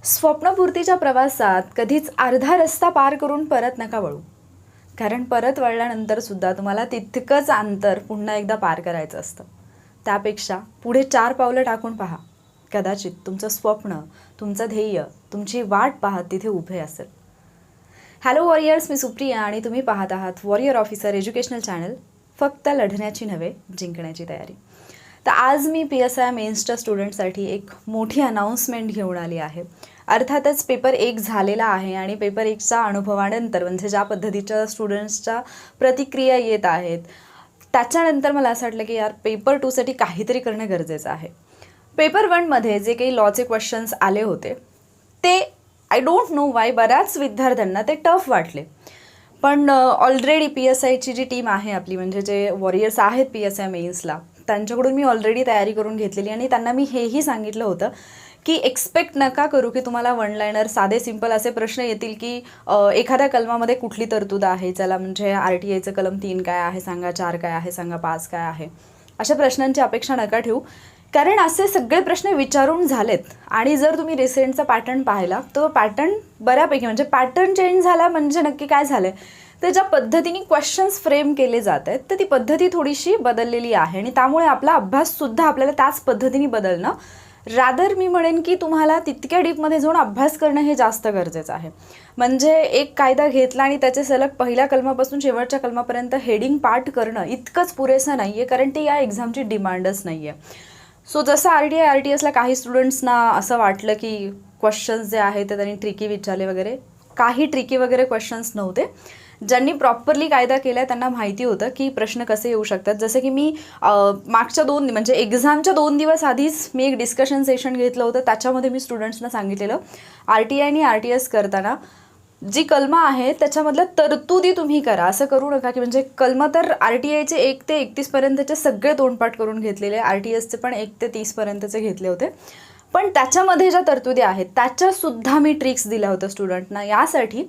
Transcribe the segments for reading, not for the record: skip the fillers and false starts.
स्वप्नपूर्तीच्या प्रवासात कधीच अर्धा रस्ता पार करून परत नका वळू. कारण परत वळल्यानंतर सुद्धा तुम्हाला तितकंच अंतर पुन्हा एकदा पार करायचं असतं. त्यापेक्षा पुढे 4 पावलं टाकून पहा. कदाचित तुमचं स्वप्न, तुमचं ध्येय, तुमची वाट पाहत तिथे उभे असेल. हॅलो वॉरियर्स, मी सुप्रिया आणि तुम्ही पाहत आहात वॉरियर ऑफिसर एज्युकेशनल चॅनल. फक्त लढण्याची नव्हे, जिंकण्याची तयारी. तर आज मी PSI मेन्सच्या स्टुडंटसाठी एक मोठी अनाऊन्समेंट घेऊन आली आहे. अर्थातच पेपर 1 झालेला आहे आणि पेपर 1च्या अनुभवानंतर म्हणजे ज्या पद्धतीच्या स्टुडंट्सच्या प्रतिक्रिया येत आहेत त्याच्यानंतर मला असं वाटलं की यार पेपर 2साठी काहीतरी करणं गरजेचं आहे. पेपर 1मध्ये जे काही लॉचे क्वेश्चन्स आले होते ते आय डोंट नो वाय बऱ्याच विद्यार्थ्यांना ते टफ वाटले. पण ऑलरेडी PSIची जी टीम आहे आपली, म्हणजे जे वॉरियर्स आहेत PSI मेन्सला, त्यांच्याकडून मी ऑलरेडी तयारी करून घेतलेली आणि त्यांना मी हेही सांगितलं होतं की एक्सपेक्ट नका करू की तुम्हाला वन लायनर साधे सिंपल असे प्रश्न येतील की एखाद्या कलमामध्ये कुठली तरतूद आहे, चला म्हणजे RTIचं कलम 3 काय आहे सांगा, 4 काय आहे सांगा, 5 काय आहे, अशा प्रश्नांची अपेक्षा नका ठेवू. कारण असे सगळे प्रश्न विचारून झालेत आणि जर तुम्ही रिसेंटचा पॅटर्न पाहिला तर पॅटर्न बऱ्यापैकी, म्हणजे पॅटर्न चेंज झाला म्हणजे नक्की काय झालं आहे तर ज्या पद्धतीने क्वेश्चन्स फ्रेम केले जात आहेत तर ती पद्धती थोडीशी बदललेली आहे आणि त्यामुळे आपला अभ्याससुद्धा आपल्याला त्याच पद्धतीने बदलणं, रादर मी म्हणेन की तुम्हाला तितक्या डीपमध्ये जाऊन अभ्यास करणं हे जास्त गरजेचं आहे. म्हणजे एक कायदा घेतला आणि त्याचे सलग पहिल्या कलमापासून शेवटच्या कलमापर्यंत हेडिंग पाठ करणं इतकंच पुरेसं नाही आहे, कारण ती या एक्झामची डिमांडच नाही आहे. सो जसं RTI RTSला काही स्टुडंट्सना असं वाटलं की क्वेश्चन्स जे आहेत ते त्यांनी ट्रिकी विचारले वगैरे, काही ट्रिकी वगैरे क्वेश्चन्स नव्हते. ज्यांनी प्रॉपरली कायदा केला आहे त्यांना माहिती होतं की प्रश्न कसे येऊ शकतात. जसे की मी मागच्या 2 म्हणजे एक्झामच्या 2 दिवस आधीच मी एक डिस्कशन सेशन घेतलं होतं. त्याच्यामध्ये मी स्टुडंट्सना सांगितलेलं RTI आणि RTS करताना जी कलमं आहे त्याच्यामधल्या तरतुदी तुम्ही करा. असं करू नका की म्हणजे कलमं तर RTIचे 1 ते 31 पर्यंतचे सगळे तोंडपाठ करून घेतलेले, RTSचे पण 1 ते 30 पर्यंतचे घेतले होते. पण त्याच्यामध्ये ज्या तरतुदी आहेत त्याच्यासुद्धा मी ट्रिक्स दिल्या होत्या स्टुडंटना यासाठी,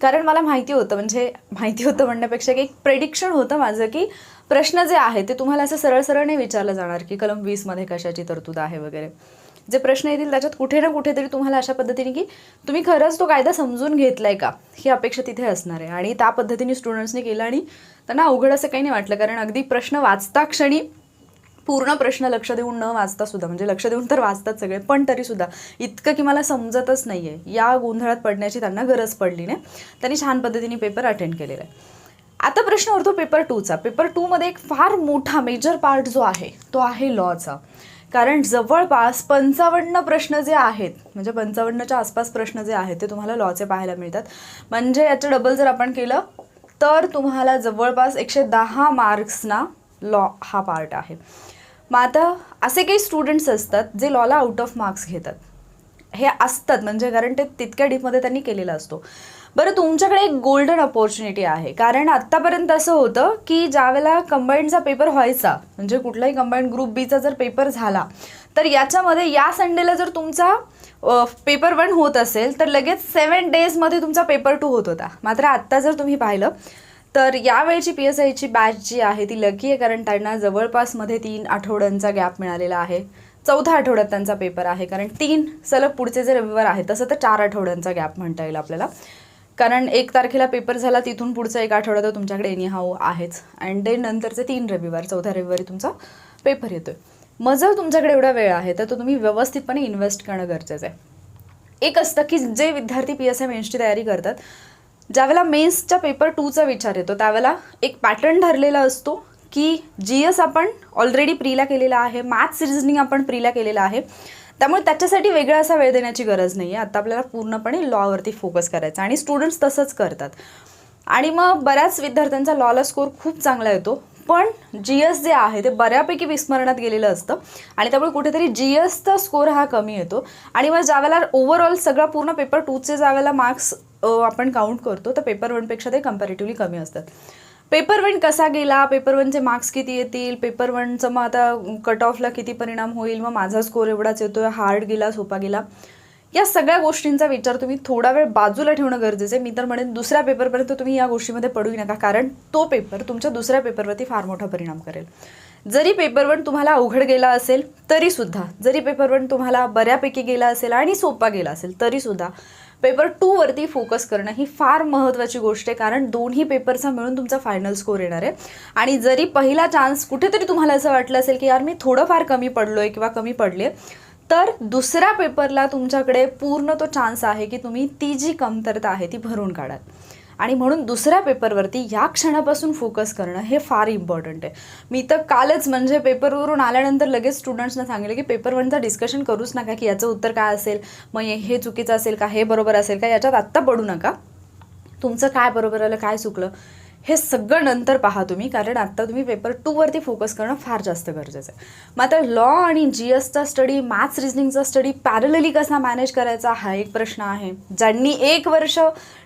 कारण मला माहिती होतं, म्हणजे माहिती होतं म्हणण्यापेक्षा की एक प्रेडिक्शन होतं माझं की प्रश्न जे आहे ते तुम्हाला असं सरळ सरळ नाही विचारलं जाणार की कलम 20मध्ये कशाची तरतूद आहे वगैरे. जे प्रश्न येतील त्याच्यात कुठे ना कुठेतरी तुम्हाला अशा पद्धतीने की तुम्ही खरंच तो कायदा समजून घेतलाय का ही अपेक्षा तिथे असणार आहे. आणि त्या पद्धतीने स्टुडंट्सने केलं आणि त्यांना अवघड असं काही नाही वाटलं, कारण अगदी प्रश्न वाचता क्षणी पूर्ण प्रश्न लक्ष देऊन न वाचता सुद्धा, म्हणजे लक्ष देऊन तर वाचतात सगळे पण तरीसुद्धा इतकं की मला समजतच नाही आहे या गोंधळात पडण्याची त्यांना गरज पडली नाही. त्यांनी छान पद्धतीने पेपर अटेंड केलेला आहे. आता प्रश्न उरतो पेपर 2चा. पेपर 2मध्ये एक फार मोठा मेजर पार्ट जो आहे तो आहे लॉचा. कारण जवळपास 55 प्रश्न जे आहेत, म्हणजे 55च्या आसपास प्रश्न जे आहेत ते तुम्हाला लॉचे पाहायला मिळतात. म्हणजे याचं डबल जर आपण केलं तर तुम्हाला जवळपास 110 मार्क्सना लॉ हा पार्ट आहे. मग आता असे काही स्टुडंट्स असतात जे लॉला आउट ऑफ मार्क्स घेतात. हे असतात म्हणजे कारण ते तितक्या डीपमध्ये त्यांनी केलेला असतो. बरं, तुमच्याकडे एक गोल्डन अपॉर्च्युनिटी आहे, कारण आत्तापर्यंत असं होतं की ज्यावेळेला कंबाईंडचा पेपर व्हायचा, म्हणजे कुठलाही कंबाईंड ग्रुप Bचा जर पेपर झाला तर याच्यामध्ये या संडेला जर तुमचा पेपर 1 होत असेल तर लगेच 7 डेजमध्ये तुमचा पेपर 2 होत होता. मात्र आत्ता जर तुम्ही पाहिलं तर यावेळची PSIची बॅच जी आहे ती लकी आहे, कारण त्यांना जवळपास मध्ये 3 आठवड्यांचा गॅप मिळालेला आहे. 4थ्या आठवड्यात त्यांचा पेपर आहे, कारण 3 सलग पुढचे जे रविवार आहे तसं तर 4 आठवड्यांचा गॅप म्हणता येईल आपल्याला. कारण 1 तारखेला पेपर झाला, तिथून पुढचा 1 आठवडा तर तुमच्याकडे एनीहाऊ आहेच, अँड देन नंतरचे 3 रविवार, 4थ्या रविवारी तुमचा पेपर येतोय. मग जर तुमच्याकडे एवढा वेळ आहे तर तो तुम्ही व्यवस्थितपणे इन्व्हेस्ट करणं गरजेचं आहे. एक असतं की जे विद्यार्थी PSI मेन्सची तयारी करतात, ज्यावेळेला मेन्सच्या पेपर 2चा विचार येतो त्यावेळेला एक पॅटर्न ठरलेला असतो की GS आपण ऑलरेडी प्रीला केलेला आहे, मॅथ्स रिझनिंग आपण प्रीला केलेला आहे, त्यामुळे त्याच्यासाठी वेगळा असा वेळ देण्याची गरज नाही आहे. आता आपल्याला पूर्णपणे लॉवरती फोकस करायचा आणि स्टुडंट्स तसंच करतात. आणि मग बऱ्याच विद्यार्थ्यांचा लॉला स्कोर खूप चांगला येतो, पण GS जे आहे ते बऱ्यापैकी विस्मरणात गेलेलं असतं आणि त्यामुळे कुठेतरी GSचा स्कोर हा कमी येतो. आणि मग ज्यावेळेला ओव्हरऑल सगळा पूर्ण पेपर 2चे ज्यावेळेला मार्क्स आपण काउंट करतो तर पेपर 1पेक्षा ते कम्पॅरेटिव्हली कमी असतात. पेपर 1 कसा गेला, पेपर 1चे मार्क्स किती येतील, पेपर 1चं मग आता कट ऑफला किती परिणाम होईल, मग माझा स्कोर एवढाच येतोय, हार्ड गेला सोपा गेला, या सगळ्या गोष्टींचा विचार तुम्ही थोडा वेळ बाजूला ठेवणं गरजेचं आहे. मी तर म्हणेन दुसऱ्या पेपरपर्यंत तुम्ही या गोष्टीमध्ये पडू नका, कारण तो पेपर तुमच्या दुसऱ्या पेपरवरती फार मोठा परिणाम करेल. जरी पेपर 1 तुम्हाला अवघड गेला असेल तरीसुद्धा, जरी पेपर 1 तुम्हाला बऱ्यापैकी गेला असेल आणि सोपा गेला असेल तरीसुद्धा पेपर 2 वरती फोकस करणं ही फार महत्त्वाची गोष्ट आहे, कारण दोन्ही पेपरचा मिळून तुमचा फायनल स्कोर येणार आहे. आणि जरी पहिला चान्स कुठेतरी तुम्हाला असं वाटलं असेल की यार मी थोडंफार कमी पडलो आहे किंवा कमी पडले, तर दुसऱ्या पेपरला तुमच्याकडे पूर्ण तो चान्स आहे की तुम्ही ती जी कमतरता आहे ती भरून काढाल. आणि म्हणून दुसऱ्या पेपरवरती या क्षणापासून फोकस करणं हे फार इम्पॉर्टंट आहे. मी तर कालच म्हणजे पेपरवरून आल्यानंतर लगेच स्टुडंट्सना सांगितलं की पेपर 1चा डिस्कशन करूच नका की याचं उत्तर काय असेल, मग हे चुकीचं असेल का, हे बरोबर असेल का, याच्यात आत्ता पडू नका. तुमचं काय बरोबर आलं, काय चुकलं हे सगळं नंतर पहा तुम्ही, कारण आत्ता तुम्ही पेपर 2 वरती फोकस करणं फार जास्त गरजेचं आहे. मग आता लॉ आणि GSचा स्टडी, मॅथ्स रिजनिंगचा स्टडी पॅरलली कसा मॅनेज करायचा हा एक प्रश्न आहे. ज्यांनी 1 वर्ष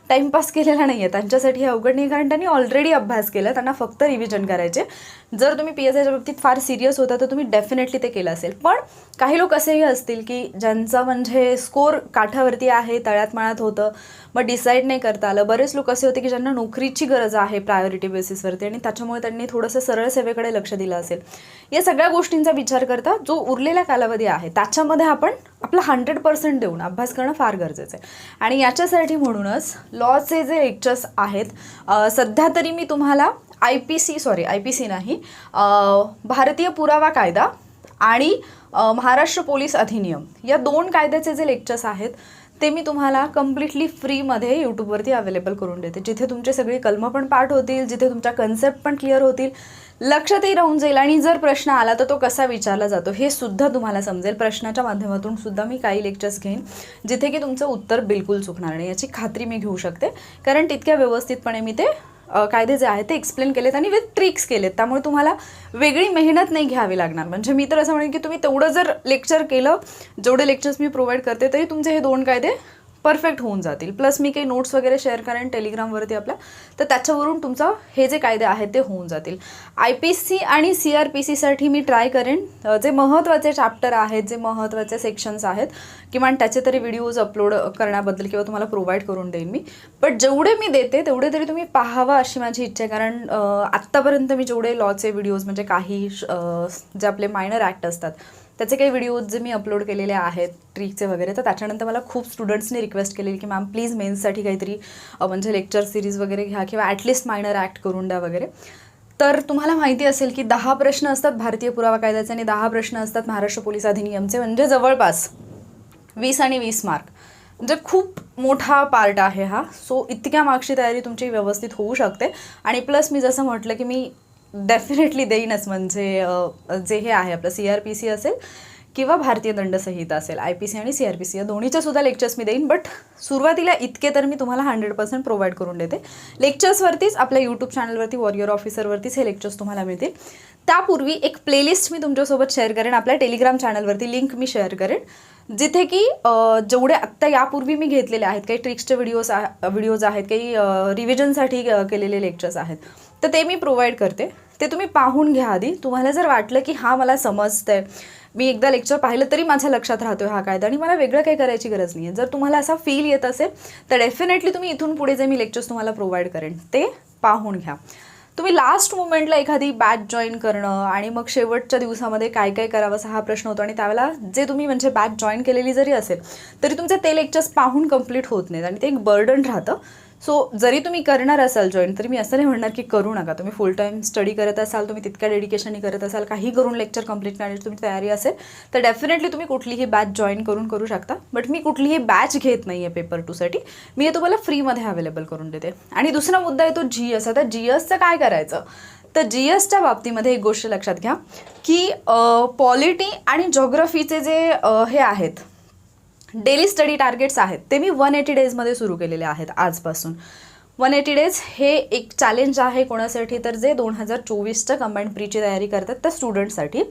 टाईमपास केलेला नाही आहे त्यांच्यासाठी हे अवघड नाही, कारण त्यांनी ऑलरेडी अभ्यास केला, त्यांना फक्त रिव्हिजन करायचे. जर तुम्ही PSIच्या बाबतीत फार सिरियस होता तर तुम्ही डेफिनेटली ते केलं असेल. पण काही लोक असेही असतील की ज्यांचा म्हणजे स्कोर काठावरती आहे, तळ्यात मळ्यात होतं, मग डिसाईड नाही करता आलं. बरेच लोक असे होते की ज्यांना नोकरीची गरज आहे प्रायोरिटी बेसिसवरती आणि त्याच्यामुळे त्यांनी थोडंसं सरळ सेवेकडे लक्ष दिलं असेल. या सगळ्या गोष्टींचा विचार करता जो उरलेला कालावधी आहे त्याच्यामध्ये आपण आपला 100% देऊन अभ्यास करणं फार गरजेचं आहे. आणि याच्यासाठी म्हणूनच लॉचे जे लेक्चर्स आहेत, सध्या तरी मी तुम्हाला IPC नाही, भारतीय पुरावा कायदा आणि महाराष्ट्र पोलीस अधिनियम या 2 कायद्याचे जे लेक्चर्स आहेत ते मी तुम्हाला कम्प्लिटली फ्रीमध्ये यूट्यूबवरती अवेलेबल करून देते, जिथे तुमचे सगळी कलमं पण पाठ होतील, जिथे तुमच्या कन्सेप्ट पण क्लिअर होतील, लक्षातही राहून जाईल. आणि जर प्रश्न आला तर तो कसा विचारला जातो हे सुद्धा तुम्हाला समजेल. प्रश्नाच्या माध्यमातून सुद्धा मी काही लेक्चर्स घेईन जिथे की तुमचं उत्तर बिलकुल चुकणार नाही याची खात्री मी घेऊ शकते, कारण तितक्या व्यवस्थितपणे मी ते कायदे जे आहेत ते एक्सप्लेन केलेत आणि विथ ट्रिक्स केलेत. त्यामुळे तुम्हाला वेगळी मेहनत नाही घ्यावी लागणार. म्हणजे मी तर असं म्हणेन की तुम्ही तेवढं जर लेक्चर केलं, जेवढे लेक्चर्स मी प्रोव्हाइड करते, तरी तुमचे हे 2 कायदे परफेक्ट होऊन जातील. प्लस मी काही नोट्स वगैरे शेअर करेन टेलिग्रामवरती आपल्या, तर त्याच्यावरून तुमचं हे जे कायदे आहेत ते होऊन जातील. IPC आणि CRPCसाठी मी ट्राय करेन जे महत्त्वाचे चॅप्टर आहेत, जे महत्त्वाचे सेक्शन्स आहेत, किमान त्याचे तरी व्हिडिओज अपलोड करण्याबद्दल किंवा तुम्हाला प्रोव्हाइड करून देईन मी. बट जेवढे मी देते तेवढे तरी तुम्ही पाहावं अशी माझी इच्छा आहे, कारण आत्तापर्यंत मी जेवढे लॉचे व्हिडिओज म्हणजे काही जे आपले मायनर ॲक्ट असतात त्याचे काही व्हिडिओज जे मी अपलोड केलेले आहेत ट्रिकचे वगैरे, तर त्याच्यानंतर मला खूप स्टुडंट्सनी रिक्वेस्ट केलेली की मॅम प्लीज मेन्ससाठी काहीतरी म्हणजे लेक्चर सिरीज वगैरे घ्या किंवा ॲटलिस्ट मायनर ॲक्ट करून द्या वगैरे. तर तुम्हाला माहिती असेल की 10 प्रश्न असतात भारतीय पुरावा कायद्याचे आणि 10 प्रश्न असतात महाराष्ट्र पोलीस अधिनियमचे, म्हणजे जवळपास 20 आणि 20 मार्क, म्हणजे खूप मोठा पार्ट आहे हा. सो इतक्या मार्क्सची तयारी तुमची व्यवस्थित होऊ शकते. आणि प्लस मी जसं म्हटलं की मी डेफिनेटली देईनच, म्हणजे जे हे आहे आपलं CRPC असेल किंवा भारतीय दंडसंहिता असेल, IPC आणि CRPC या दोन्हीच्या सुद्धा लेक्चर्स मी देईन. बट सुरुवातीला इतके तर मी तुम्हाला 100% प्रोव्हाइड करून देते. लेक्चर्सवरतीच आपल्या यूट्यूब चॅनलवरती वॉरियर ऑफिसरवरतीच हे लेक्चर्स तुम्हाला मिळतील. त्यापूर्वी एक प्लेलिस्ट मी तुमच्यासोबत शेअर करेन, आपल्या टेलिग्राम चॅनलवरती लिंक मी शेअर करेन, जिथे की जेवढे आत्ता यापूर्वी मी घेतलेले आहेत, काही ट्रिक्सचे व्हिडिओज आहेत, काही रिव्हिजनसाठी केलेले लेक्चर्स आहेत, तर ते मी प्रोव्हाइड करते. ते तुम्ही पाहून घ्या आधी. तुम्हाला जर वाटलं की हां मला समजतं आहे, मी एकदा लेक्चर पाहिलं तरी माझ्या लक्षात राहतो हा कायदा आणि मला वेगळं काही करायची गरज नाही आहे, जर तुम्हाला असा फील येत असेल तर डेफिनेटली तुम्ही इथून पुढे जे मी लेक्चर्स तुम्हाला प्रोव्हाइड करेन ते पाहून घ्या. तुम्ही लास्ट मोमेंटला एखादी बॅच जॉईन करणं आणि मग शेवटच्या दिवसामध्ये काय काय करावं असा हा प्रश्न होतो. आणि त्यावेळेला जे तुम्ही म्हणजे बॅच जॉईन केलेली जरी असेल तरी तुमचे ते लेक्चर्स पाहून कंप्लीट होत नाहीत आणि ते एक बर्डन राहतं. सो जरी तुम्ही करणार असाल जॉईन, तरी मी असं नाही म्हणणार की करू नका. तुम्ही फुल टाईम स्टडी करत असाल, तुम्ही तितक्या डेडिकेशननी करत असाल, काही करून लेक्चर कंप्लीट करण्याची तुमची तयारी असेल तर डेफिनेटली तुम्ही कुठलीही बॅच जॉईन करू शकता. बट मी कुठलीही बॅच घेत नाही आहे पेपर 2साठी, मी हे तुम्हाला फ्रीमध्ये अवेलेबल करून देते. आणि दुसरा मुद्दा आहे तो GS. आता GSचं काय करायचं, तर GSच्या बाबतीमध्ये एक गोष्ट लक्षात घ्या की पॉलिटी आणि जॉग्रफीचे जे हे आहेत डेली स्टडी टार्गेट्स आहेत ते मी 180 डेजमध्ये सुरू केलेले आहेत आजपासून. 180 डेज हे एक चॅलेंज आहे कोणासाठी, तर जे 2024च्या कंबाईंड प्रीची तयारी करतात त्या स्टुडंटसाठी,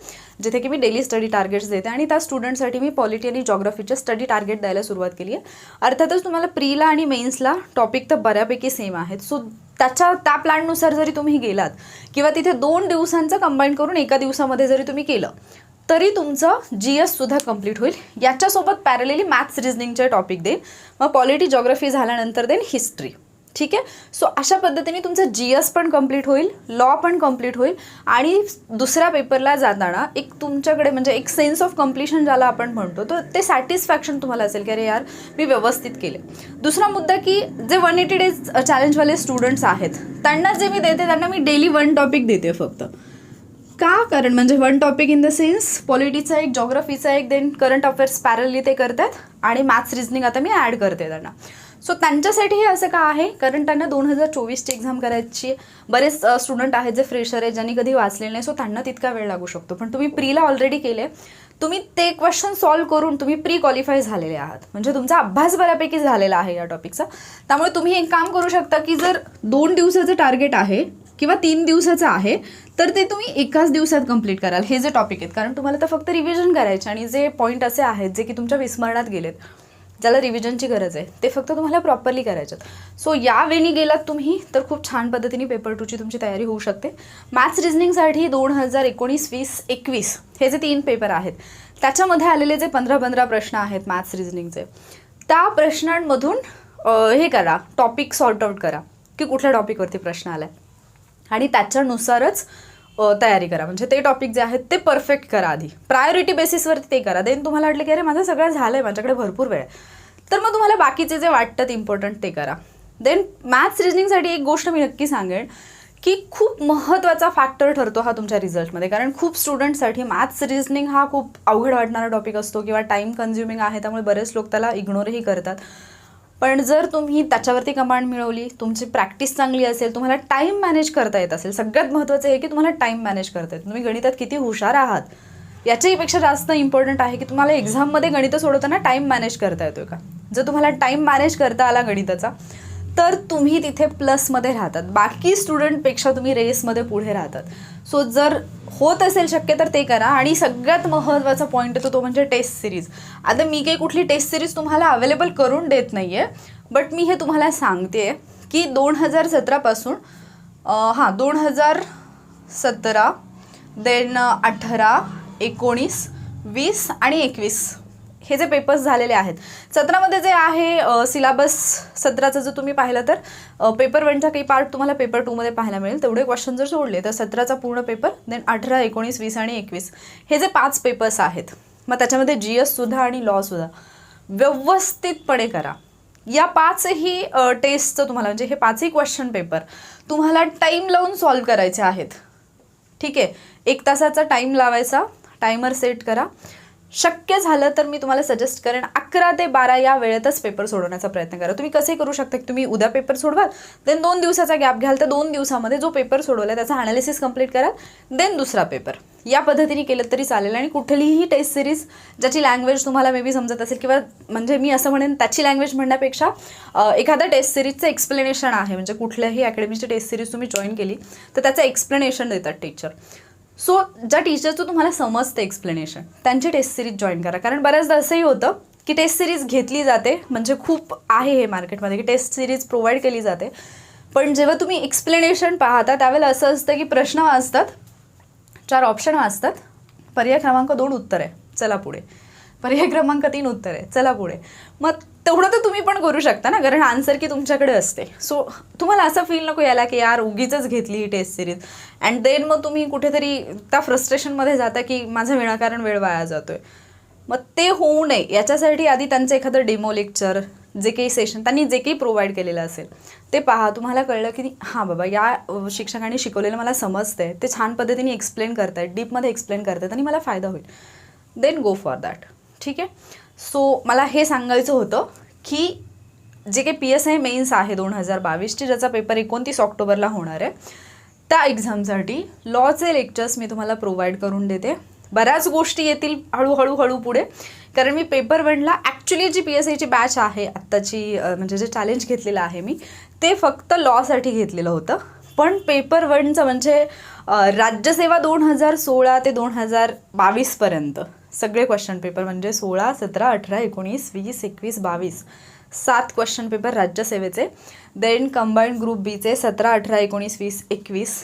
जिथे की मी डेली स्टडी टार्गेट्स देते. आणि त्या स्टुडंटसाठी मी पॉलिटी आणि जॉग्रफीचे स्टडी टार्गेट द्यायला सुरुवात केली आहे. अर्थातच तुम्हाला प्रीला आणि मेन्सला टॉपिक तर बऱ्यापैकी सेम आहेत. सो त्या प्लॅननुसार जरी तुम्ही गेलात किंवा तिथे 2 दिवसांचं कंबाईन करून एका दिवसामध्ये जरी तुम्ही केलं तरी तुमचं GSसुद्धा कंप्लीट होईल. याच्यासोबत पॅरलली मॅथ्स रिजनिंगचे टॉपिक देईन, मग पॉलिटी जॉग्रफी झाल्यानंतर देईन हिस्ट्री. ठीक आहे. सो अशा पद्धतीने तुमचं GS पण कम्प्लीट होईल, लॉ पण कम्प्लीट होईल आणि दुसऱ्या पेपरला जाताना एक तुमच्याकडे म्हणजे एक सेन्स ऑफ कम्प्लिशन ज्याला आपण म्हणतो, तर ते सॅटिस्फॅक्शन तुम्हाला असेल की अरे यार मी व्यवस्थित केले. दुसरा मुद्दा की जे 180 डेज चॅलेंजवाले स्टुडंट्स आहेत त्यांना जे मी देते त्यांना मी डेली 1 टॉपिक देते फक्त. का? कारण म्हणजे 1 टॉपिक इन द सेन्स पॉलिटीचा एक, जॉग्रफीचा एक, देन करंट अफेअर्स पॅरलली ते करतात आणि मॅथ्स रिझनिंग आता मी ॲड करते त्यांना. सो त्यांच्यासाठी हे असं का आहे? कारण त्यांना 2024ची एक्झाम करायची. बरेच स्टुडंट आहेत जे फ्रेशर आहेत, ज्यांनी कधी वाचलेले नाही, सो त्यांना तितका वेळ लागू शकतो. पण तुम्ही प्रीला ऑलरेडी केले, तुम्ही ते क्वेश्चन सॉल्व्ह करून तुम्ही प्री क्वालिफाय झालेले आहात, म्हणजे तुमचा अभ्यास बऱ्यापैकी झालेला आहे या टॉपिकचा. त्यामुळे तुम्ही एक काम करू शकता की जर 2 दिवसाचं टार्गेट आहे किंवा 3 दिवसाचं आहे तर ते तुम्ही एकाच दिवसात कंप्लीट कराल हे जे टॉपिक आहेत. कारण तुम्हाला तर फक्त रिव्हिजन करायचे आणि जे पॉईंट असे आहेत जे की तुमच्या विस्मरणात गेलेत, ज्याला रिव्हिजनची गरज आहे, ते फक्त तुम्हाला प्रॉपरली करायच्यात. सो या वेळी गेलात तुम्ही तर खूप छान पद्धतीने पेपर 2ची तुमची तयारी होऊ शकते. मॅथ्स रिझनिंगसाठी 2019, 20, 21 हे जे 3 पेपर आहेत त्याच्यामध्ये आलेले जे 15 प्रश्न आहेत मॅथ्स रिझनिंगचे, त्या प्रश्नांमधून हे करा, टॉपिक सॉर्ट आउट करा की कुठल्या टॉपिकवरती प्रश्न आला आहे आणि त्याच्यानुसारच तयारी करा. म्हणजे ते टॉपिक जे आहेत ते परफेक्ट करा आधी, प्रायोरिटी बेसिसवरती ते करा. देन तुम्हाला वाटलं की अरे माझं सगळं झालं आहे, माझ्याकडे भरपूर वेळ आहे, तर मग तुम्हाला बाकीचे जे वाटतात इम्पॉर्टंट ते करा. देन मॅथ्स रिझनिंगसाठी एक गोष्ट मी नक्की सांगेन की खूप महत्त्वाचा फॅक्टर ठरतो हा तुमच्या रिझल्टमध्ये. कारण खूप स्टुडंटसाठी मॅथ्स रिझनिंग हा खूप अवघड वाटणारा टॉपिक असतो किंवा टाईम कन्झ्युमिंग आहे, त्यामुळे बरेच लोक त्याला इग्नोरही करतात. पण जर तुम्ही त्याच्यावरती कमांड मिळवली, तुमची प्रॅक्टिस चांगली असेल, तुम्हाला टाईम मॅनेज करता येत असेल, सगळ्यात महत्त्वाचं आहे की तुम्हाला टाईम मॅनेज करता येतं, तुम्ही गणितात किती हुशार आहात याच्याहीपेक्षा जास्त इम्पॉर्टंट आहे की तुम्हाला एक्झाममध्ये गणितं सोडवताना टाईम मॅनेज करता येतोय का. जर तुम्हाला टाईम मॅनेज करता आला गणिताचा तर तुम्ही तिथे प्लसमध्ये राहतात, बाकी स्टुडंटपेक्षा तुम्ही रेसमध्ये पुढे राहतात. सो जर होत असेल शक्य तर ते करा. आणि सगळ्यात महत्त्वाचा पॉईंट येतो तो म्हणजे टेस्ट सिरीज. आता मी काही कुठली टेस्ट सिरीज तुम्हाला अवेलेबल करून देत नाही आहे, बट मी हे तुम्हाला सांगते की 2017पासून 2017, देन 18, 19, 20 आणि 21 हे जे पेपर्स झालेले आहेत. 17मध्ये जे आहे सिलेबस 17चं जर तुम्ही पाहिलं तर पेपर 1चा काही पार्ट तुम्हाला पेपर 2मध्ये पाहायला मिळेल. तेवढे क्वेश्चन जर सोडले तर 17चा पूर्ण पेपर, देन 18, 19, 20 आणि 21 हे जे 5 पेपर्स आहेत, मग त्याच्यामध्ये GSसुद्धा आणि लॉसुद्धा व्यवस्थितपणे करा. या 5ही टेस्टचं तुम्हाला म्हणजे हे 5ही क्वेश्चन पेपर तुम्हाला टाईम लावून सॉल्व्ह करायचे आहेत. ठीक आहे, 1 तासाचा टाईम लावायचा, टायमर सेट करा. शक्य झालं तर मी तुम्हाला सजेस्ट करेन 11 ते 12 या वेळेतच पेपर सोडवण्याचा प्रयत्न करा. तुम्ही कसे करू शकता की तुम्ही उद्या पेपर सोडवाल, देन 2 दिवसाचा गॅप घ्याल, तर 2 दिवसामध्ये जो पेपर सोडवला त्याचा ॲनालिसिस कंप्लीट कराल, देन दुसरा पेपर. या पद्धतीने केलं तरी चालेल. आणि कुठलीही टेस्ट सिरीज ज्याची लँग्वेज तुम्हाला मे बी समजत असेल, किंवा म्हणजे मी असं म्हणेन त्याची लँग्वेज म्हणण्यापेक्षा एखाद्या टेस्ट सिरीजचं एक्सप्लेनेशन आहे, म्हणजे कुठल्याही अकॅडमीची टेस्ट सिरीज तुम्ही जॉईन केली तर त्याचं एक्सप्लेनेशन देतात टीचर. सो ज्या टीचरचं तुम्हाला समजतं एक्सप्लेनेशन त्यांची टेस्ट सिरीज जॉईन करा. कारण बऱ्याचदा असंही होतं की टेस्ट सिरीज घेतली जाते, म्हणजे खूप आहे हे मार्केटमध्ये की टेस्ट सिरीज प्रोव्हाइड केली जाते, पण जेव्हा तुम्ही एक्सप्लेनेशन पाहता त्यावेळेला असं असतं की प्रश्न वाचतात, 4 ऑप्शन वाचतात, पर्याय क्रमांक 2 उत्तर आहे, चला पुढे, पर्याय क्रमांक 3 उत्तर आहे, चला पुढे. मग तेवढं तर तुम्ही पण करू शकता ना, कारण आन्सर की तुमच्याकडे असते. सो तुम्हाला असं फील नको यायला की यार उगीचच घेतली ही टेस्ट सिरीज, अँड देन मग तुम्ही कुठेतरी त्या फ्रस्ट्रेशनमध्ये जाता की माझं विनाकारण वेळ वाया जातोय. मग ते होऊ नये याच्यासाठी आधी त्यांचं एखादं डेमो लेक्चर, जे काही सेशन त्यांनी जे काही प्रोव्हाइड केलेलं असेल ते पहा. तुम्हाला कळलं की हां बाबा या शिक्षकांनी शिकवलेलं मला समजतंय, ते छान पद्धतीने एक्सप्लेन करतायत, डीपमध्ये एक्सप्लेन करतायत आणि मला फायदा होईल, देन गो फॉर दॅट. ठीक आहे. सो मला हे सांगायचं होतं की जे काही PSI मेन्स आहे 2022ची, ज्याचा पेपर 29 ऑक्टोबरला होणार आहे, त्या एक्झामसाठी लॉचे लेक्चर्स मी तुम्हाला प्रोव्हाइड करून देते. बऱ्याच गोष्टी येतील हळूहळू पुढे, कारण मी पेपर 1ला ॲक्च्युली जी PSIची बॅच आहे आत्ताची, म्हणजे जे चॅलेंज घेतलेलं आहे मी ते फक्त लॉसाठी घेतलेलं होतं. पण पेपर 1चं म्हणजे राज्यसेवा 2016 ते 2022पर्यंत सगळे क्वेश्चन पेपर, म्हणजे 16, 17, 18, 19, 20, 21, 22 7 क्वेश्चन पेपर राज्यसेवेचे, देन कंबाईंड ग्रुप बीचे 17, 18, 19, 20, 21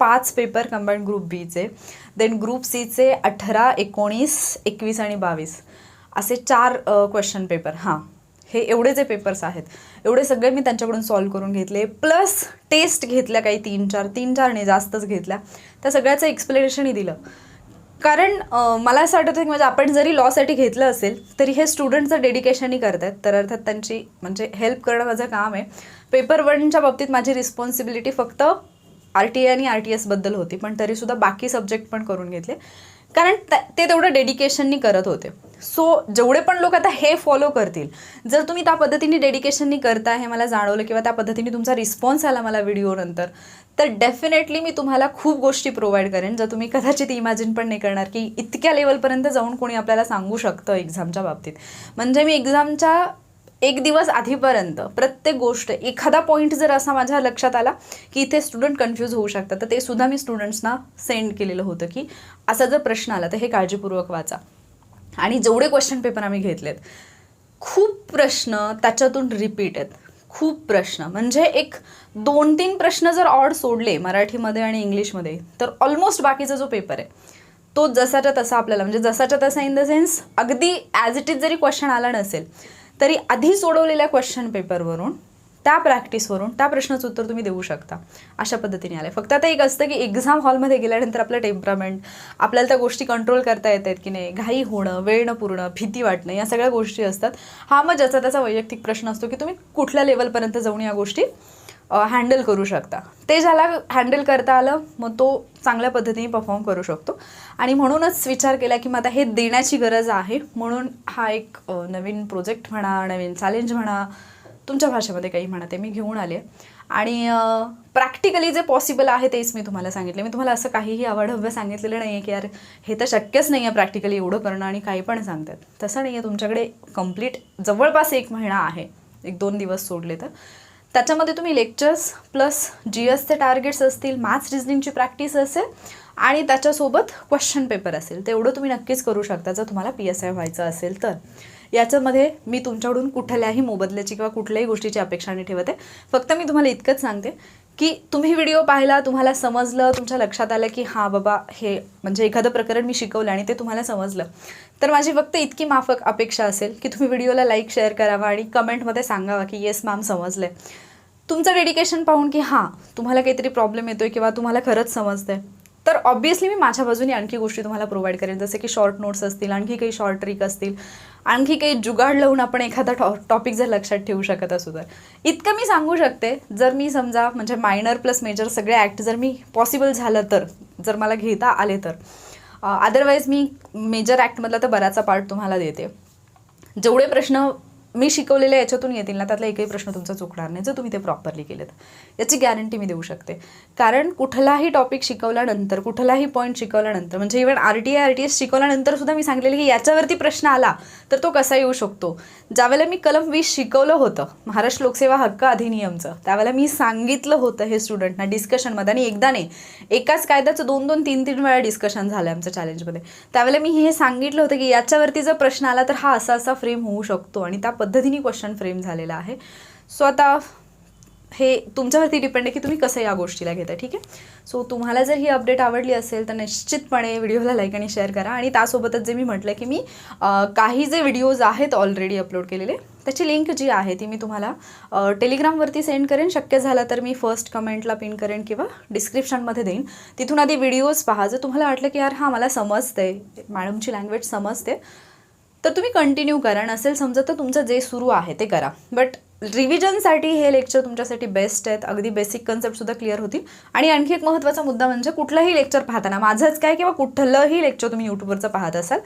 5 पेपर कंबाईंड ग्रुप बीचे, देन ग्रुप सीचे 18, 19, 21 आणि 22 असे 4 क्वेश्चन पेपर. हां, हे एवढे जे पेपर्स आहेत एवढे सगळे मी त्यांच्याकडून सॉल्व्ह करून घेतले, प्लस टेस्ट घेतल्या काही 3-4 नाही जास्तच घेतल्या, त्या सगळ्याचं एक्सप्लेनेशनही दिलं. कारण मला असं वाटतं की म्हणजे आपण जरी लॉसाठी घेतलं असेल तरी हे स्टुडंटचं डेडिकेशनही करतात, तर अर्थात त्यांची म्हणजे हेल्प करणं माझं काम आहे. पेपर 1च्या बाबतीत माझी रिस्पॉन्सिबिलिटी फक्त RTA आणि RTS बद्दल होती, पण तरीसुद्धा बाकी सब्जेक्ट पण करून घेतले कारण ते तेवढं डेडिकेशननी करत होते. सो जेवढे पण लोक आता हे फॉलो करतील, जर तुम्ही त्या पद्धतीने डेडिकेशननी करता हे मला जाणवलं किंवा त्या पद्धतीने तुमचा रिस्पॉन्स आला मला व्हिडिओनंतर, तर डेफिनेटली मी तुम्हाला खूप गोष्टी प्रोव्हाइड करेन ज्या तुम्ही कदाचित इमॅजिन पण नाही करणार की इतक्या लेवलपर्यंत जाऊन कोणी आपल्याला सांगू शकतं एक्झामच्या बाबतीत. म्हणजे मी एक्झामच्या 1 दिवस आधीपर्यंत प्रत्येक गोष्ट, एखादा पॉईंट जर असा माझ्या लक्षात आला की इथे स्टुडंट कन्फ्यूज होऊ शकतात, तर ते सुद्धा मी स्टुडंट्सना सेंड केलेलं होतं की असा जर प्रश्न आला तर हे काळजीपूर्वक वाचा. आणि जेवढे क्वेश्चन पेपर आम्ही घेतलेत, खूप प्रश्न त्याच्यातून रिपीट आहेत, खूप प्रश्न म्हणजे एक 2-3 प्रश्न जर ऑड सोडले मराठीमध्ये आणि इंग्लिशमध्ये, तर ऑलमोस्ट बाकीचा जो पेपर आहे तो जसाच्या तसा आपल्याला, म्हणजे जसाच्या तसा इन द सेन्स अगदी ॲज इट इज जरी क्वेश्चन आला नसेल तरी आधी सोडवलेल्या क्वेश्चन पेपरवरून, त्या प्रॅक्टिसवरून त्या प्रश्नाचं उत्तर तुम्ही देऊ शकता, अशा पद्धतीने आलं आहे. फक्त आता एक असतं की एक्झाम हॉलमध्ये गेल्यानंतर आपलं टेम्परामेंट, आपल्याला त्या गोष्टी कंट्रोल करता येत आहेत की नाही, घाई होणं, वेळ न पूर्ण, भीती वाटणं, या सगळ्या गोष्टी असतात. हा मग ज्याचा त्याचा वैयक्तिक प्रश्न असतो की तुम्ही कुठल्या लेवलपर्यंत जाऊन या गोष्टी हँडल करू शकता. ते ज्याला हँडल करता आलं मग तो चांगल्या पद्धतीने परफॉर्म करू शकतो. आणि म्हणूनच विचार केला की मग आता हे देण्याची गरज आहे, म्हणून हा एक नवीन प्रोजेक्ट म्हणा, नवीन चॅलेंज म्हणा, तुमच्या भाषेमध्ये काही म्हणा, ते मी घेऊन आले. आणि प्रॅक्टिकली जे पॉसिबल आहे तेच मी तुम्हाला सांगितले. मी तुम्हाला असं काहीही आवडहवं सांगितलेलं नाही आहे की यार हे तर शक्यच नाही आहे प्रॅक्टिकली एवढं करणं आणि काही पण सांगतात, तसं नाही आहे. तुमच्याकडे कंप्लीट जवळपास 1 महिना आहे, 1-2 दिवस सोडले तर त्याच्यामध्ये तुम्ही लेक्चर्स प्लस GSचे टार्गेट्स असतील, मॅथ्स रिझनिंगची प्रॅक्टिस असेल आणि त्याच्यासोबत क्वेश्चन पेपर असेल, तेवढं तुम्ही नक्कीच करू शकता जर तुम्हाला PSI व्हायचं असेल तर. याच्यामध्ये मी तुमच्याकडून कुठल्याही मोबदल्याची किंवा कुठल्याही गोष्टीची अपेक्षा नाही ठेवत आहे. फक्त मी तुम्हाला इतकंच सांगते की तुम्ही व्हिडिओ पाहिला, तुम्हाला समजलं, तुमच्या लक्षात आलं की हां बाबा हे म्हणजे एखादं प्रकरण मी शिकवलं आणि ते तुम्हाला समजलं, तर माझी फक्त इतकी माफक अपेक्षा असेल की तुम्ही व्हिडिओला लाईक शेअर करावा आणि कमेंटमध्ये सांगावा की येस मॅम समजलं आहे. तुमचं डेडिकेशन पाहून की हां तुम्हाला काहीतरी प्रॉब्लेम येतो आहे किंवा तुम्हाला खरंच समजतं आहे, तर ऑब्व्हियसली मी माझ्या बाजूने आणखी गोष्टी तुम्हाला प्रोव्हाइड करेन, जसे की शॉर्ट नोट्स असतील, आणखी काही शॉर्ट ट्रिक असतील, आणखी काही जुगाड लावून आपण एखादा टॉपिक जर लक्षात ठेवू शकत असू तर. इतकं मी सांगू शकते, जर मी समजा म्हणजे मायनर प्लस मेजर सगळे ॲक्ट जर मी पॉसिबल झालं तर, जर मला घेता आले तर. अदरवाईज मी मेजर ॲक्टमधला तर बराचसा पार्ट तुम्हाला देते. जेवढे प्रश्न मी शिकवलेले याच्यातून येतील ना, त्यातला एकही प्रश्न तुमचा चुकणार नाही जर तुम्ही ते प्रॉपरली केलेत, याची गॅरंटी मी देऊ शकते. कारण कुठलाही टॉपिक शिकवल्यानंतर, कुठलाही पॉईंट शिकवल्यानंतर, म्हणजे इव्हन RTA RTS शिकवल्यानंतर सुद्धा मी सांगितलेलं की याच्यावरती प्रश्न आला तर तो कसा येऊ शकतो. ज्यावेळेला मी कलम 20 शिकवलं होतं महाराष्ट्र लोकसेवा हक्क अधिनियमचं, त्यावेळेला मी सांगितलं होतं हे स्टुडंटना डिस्कशनमध्ये, आणि एकदा नाही, एकाच कायद्याचं 2-2, 3-3 वेळा डिस्कशन झालं आमच्या चॅलेंजमध्ये. त्यावेळेला मी हे सांगितलं होतं की याच्यावरती जर प्रश्न आला तर हा असा असा फ्रेम होऊ शकतो, आणि त्या पद्धतीने क्वेश्चन फ्रेम झालेला आहे. सो आता हे तुमच्यावरती डिपेंड आहे की तुम्ही कसं या गोष्टीला घेता. ठीक आहे. सो तुम्हाला जर ही अपडेट आवडली असेल तर निश्चितपणे व्हिडिओला लाईक आणि शेअर करा. आणि त्यासोबतच जे मी म्हटलं की मी काही जे व्हिडिओज आहेत ऑलरेडी अपलोड केलेले, त्याची लिंक जी आहे ती मी तुम्हाला टेलिग्रामवरती सेंड करेन. शक्य झालं तर मी फर्स्ट कमेंटला पिन करेन किंवा डिस्क्रिप्शनमध्ये देईन. तिथून आधी व्हिडिओज पहा. जर तुम्हाला वाटलं की यार हां मला समजते, मॅडमची लँग्वेज समजते, तर तुम्ही कंटिन्यू करा. नसेल समजत तर तुमचं जे सुरू आहे ते करा. बट रिव्हिजनसाठी हे लेक्चर तुमच्यासाठी बेस्ट आहेत. अगदी बेसिक कन्सेप्टसुद्धा क्लिअर होतील. आणि आणखी एक महत्त्वाचा मुद्दा म्हणजे कुठलंही लेक्चर पाहताना, माझंच काय किंवा कुठलंही लेक्चर तुम्ही यूट्यूबवरचं पाहत असाल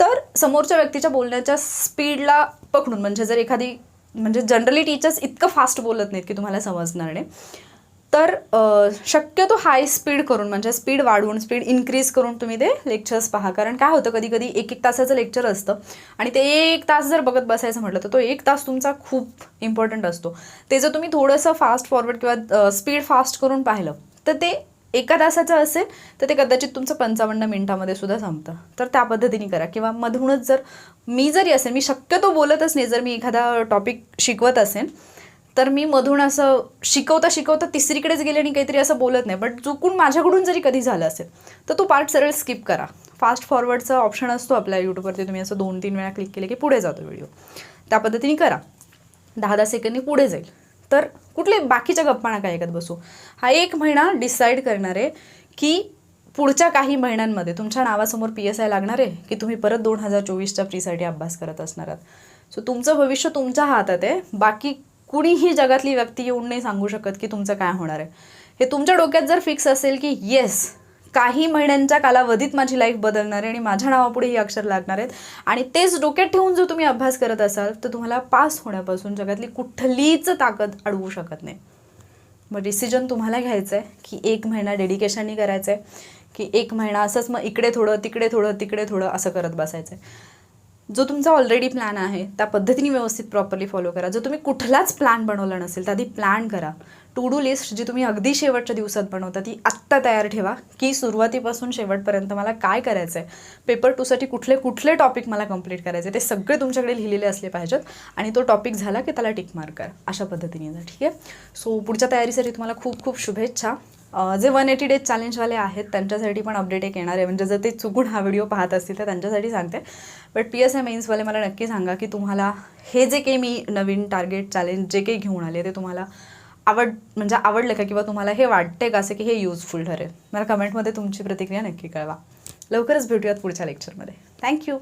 तर समोरच्या व्यक्तीच्या बोलण्याच्या स्पीडला पकडून, म्हणजे जर एखादी, म्हणजे जनरली टीचर्स इतकं फास्ट बोलत नाहीत की तुम्हाला समजणार नाही, तर शक्यतो हाय स्पीड करून, म्हणजे स्पीड वाढवून, स्पीड इन्क्रीज करून तुम्ही ते लेक्चर्स पहा. कारण काय होतं, कधी कधी 1-1 तासाचं लेक्चर असतं आणि ते 1 तास जर बघत बसायचं म्हटलं तर तो 1 तास तुमचा खूप इम्पॉर्टंट असतो. ते जर तुम्ही थोडंसं फास्ट फॉरवर्ड किंवा स्पीड फास्ट करून पाहिलं तर ते 1 तासाचं असेल तर ते कदाचित तुमचं 55 मिनिटामध्ये सुद्धा संपतं. तर त्या पद्धतीने करा. किंवा मधूनच जर मी जरी असेल, मी शक्यतो बोलतच नाही जर मी एखादा टॉपिक शिकवत असेल, तर मी मधून असं शिकवता शिकवता तिसरीकडेच गेले आणि काहीतरी असं बोलत नाही. बट चुकून माझ्याकडून जरी कधी झालं असेल तर तो पार्ट सरळ स्किप करा. फास्ट फॉरवर्डचा ऑप्शन असतो आपल्या यूट्यूबवरती, तुम्ही असं 2-3 वेळा क्लिक केले की पुढे जातो व्हिडिओ. त्या पद्धतीने करा. 10-10 सेकंदनी पुढे जाईल. तर कुठले बाकीच्या गप्पा नका ऐकत बसू. हा 1 महिना डिसाईड करणार आहे की पुढच्या काही महिन्यांमध्ये तुमच्या नावासमोर PSI लागणार आहे की तुम्ही परत 2024च्या प्रीसाठी अभ्यास करत असणार आहात. सो तुमचं भविष्य तुमच्या हातात आहे. बाकी कुणीही जगातली व्यक्ती येऊन नाही सांगू शकत की तुमचं काय होणार आहे. हे तुमच्या डोक्यात जर फिक्स असेल की येस, काही महिन्यांच्या कालावधीत माझी लाईफ बदलणार आहे आणि माझ्या नावापुढे ही अक्षर लागणार आहेत, आणि तेच डोक्यात ठेवून जर तुम्ही अभ्यास करत असाल तर तुम्हाला पास होण्यापासून जगातली कुठलीच ताकद अडवू शकत नाही. मग डिसिजन तुम्हाला घ्यायचं आहे की 1 महिना डेडिकेशननी करायचं आहे की 1 महिना असंच मग इकडे थोडं तिकडे थोडं तिकडे थोडं असं करत बसायचं आहे. जो तुमचा ऑलरेडी प्लॅन आहे त्या पद्धतीने व्यवस्थित प्रॉपरली फॉलो करा. जर तुम्ही कुठलाच प्लॅन बनवला नसेल तर आधी प्लॅन करा. टू डू लिस्ट जी तुम्ही अगदी शेवटच्या दिवसात बनवता ती आत्ता तयार ठेवा की सुरुवातीपासून शेवटपर्यंत मला काय करायचं आहे, पेपर 2साठी कुठले कुठले टॉपिक मला कंप्लीट करायचे ते सगळे तुमच्याकडे लिहिलेले असले पाहिजेत, आणि तो टॉपिक झाला की त्याला टिक मार्क करा. अशा पद्धतीने जा. ठीक आहे. सो पुढच्या तयारीसाठी तुम्हाला खूप खूप शुभेच्छा. जे 180 डेज चॅलेंजवाले आहेत त्यांच्यासाठी पण अपडेट एक येणार आहे. म्हणजे जर ते चुकून हा व्हिडिओ पाहत असतील तर त्यांच्यासाठी सांगते. बट PSI मेन्सवाले मला नक्की सांगा की तुम्हाला हे जे काही मी नवीन टार्गेट चॅलेंज जे काही घेऊन आले ते तुम्हाला आवडलं का, किंवा तुम्हाला हे वाटते का असं की हे युजफुल ठरेल. मला कमेंटमध्ये तुमची प्रतिक्रिया नक्की कळवा. लवकरच भेटूयात पुढच्या लेक्चरमध्ये. थँक्यू.